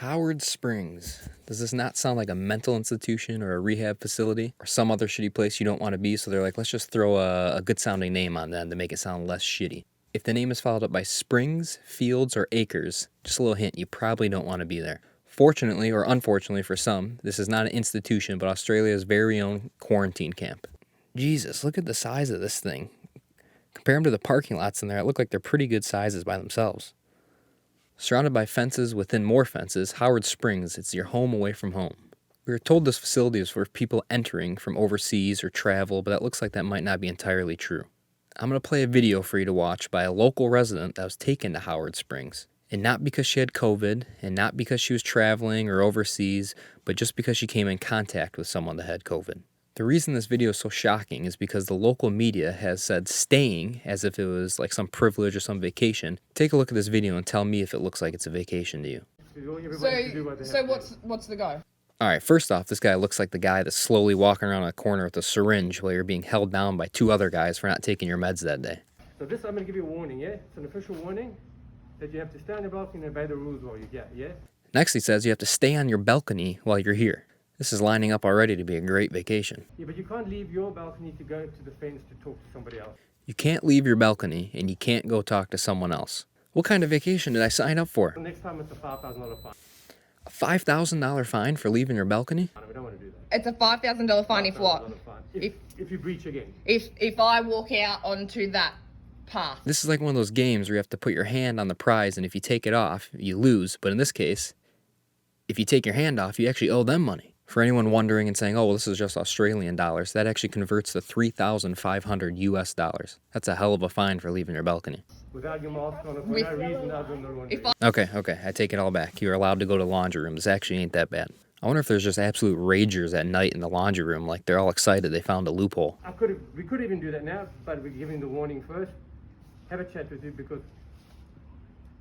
Howard Springs. Does this not sound like a mental institution or a rehab facility or some other shitty place you don't want to be? So they're like, let's just throw a good sounding name on them to make it sound less shitty. If the name is followed up by springs, fields, or acres, just a little hint, you probably don't want to be there. Fortunately or unfortunately for some, this is not an institution, but Australia's very own quarantine camp. Jesus, look at the size of this thing. Compare them to the parking lots in there, it look like they're pretty good sizes by themselves. Surrounded by fences within more fences, Howard Springs, it's your home away from home. We were told this facility is for people entering from overseas or travel, but that looks like that might not be entirely true. I'm going to play a video for you to watch by a local resident that was taken to Howard Springs. And not because she had COVID, and not because she was traveling or overseas, but just because she came in contact with someone that had COVID. The reason this video is so shocking is because the local media has said staying as if it was like some privilege or some vacation. Take a look at this video and tell me if it looks like it's a vacation to you. So what's the go? Alright, first off, this guy looks like the guy that's slowly walking around a corner with a syringe while you're being held down by two other guys for not taking your meds that day. So this, I'm going to give you a warning, yeah? It's an official warning that you have to stay on the balcony and obey the rules while you get, yeah? Next he says you have to stay on your balcony while you're here. This is lining up already to be a great vacation. Yeah, but you can't leave your balcony to go to the fence to talk to somebody else. You can't leave your balcony and you can't go talk to someone else. What kind of vacation did I sign up for? Next time it's a $5,000 fine. A $5,000 fine for leaving your balcony? We don't want to do that. It's a $5,000 fine if what? $5,000 fine. If you breach again. If I walk out onto that path. This is like one of those games where you have to put your hand on the prize, and if you take it off, you lose. But in this case, if you take your hand off, you actually owe them money. For anyone wondering and saying, oh, well, this is just Australian dollars, that actually converts to $3,500 US dollars. That's a hell of a fine for leaving your balcony. Without your mask on, for no reason other than the laundry. Okay, I take it all back. You're allowed to go to the laundry room. This actually ain't that bad. I wonder if there's just absolute ragers at night in the laundry room, like they're all excited they found a loophole. We could even do that now, but we're giving the warning first. Have a chat with you because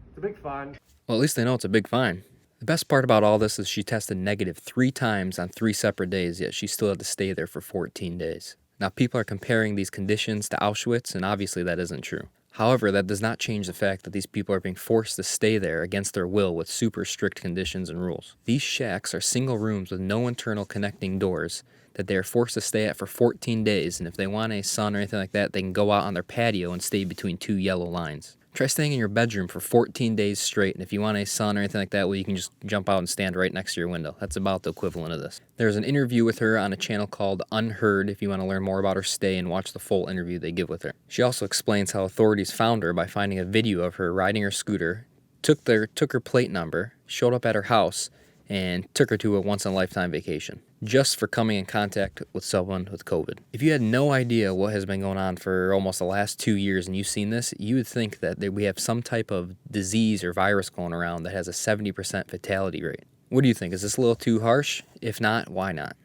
it's a big fine. Well, at least they know it's a big fine. The best part about all this is she tested negative 3 times on 3 separate days, yet she still had to stay there for 14 days. Now, people are comparing these conditions to Auschwitz, and obviously that isn't true. However, that does not change the fact that these people are being forced to stay there against their will with super strict conditions and rules. These shacks are single rooms with no internal connecting doors that they are forced to stay at for 14 days, and if they want a sun or anything like that, they can go out on their patio and stay between 2 yellow lines. Try staying in your bedroom for 14 days straight, and if you want a sun or anything like that, well, you can just jump out and stand right next to your window. That's about the equivalent of this. There's an interview with her on a channel called Unheard if you want to learn more about her stay and watch the full interview they give with her. She also explains how authorities found her by finding a video of her riding her scooter, took her plate number, showed up at her house, and took her to a once-in-a-lifetime vacation, just for coming in contact with someone with COVID. If you had no idea what has been going on for almost the last 2 years and you've seen this, you would think that we have some type of disease or virus going around that has a 70% fatality rate. What do you think? Is this a little too harsh? If not, why not?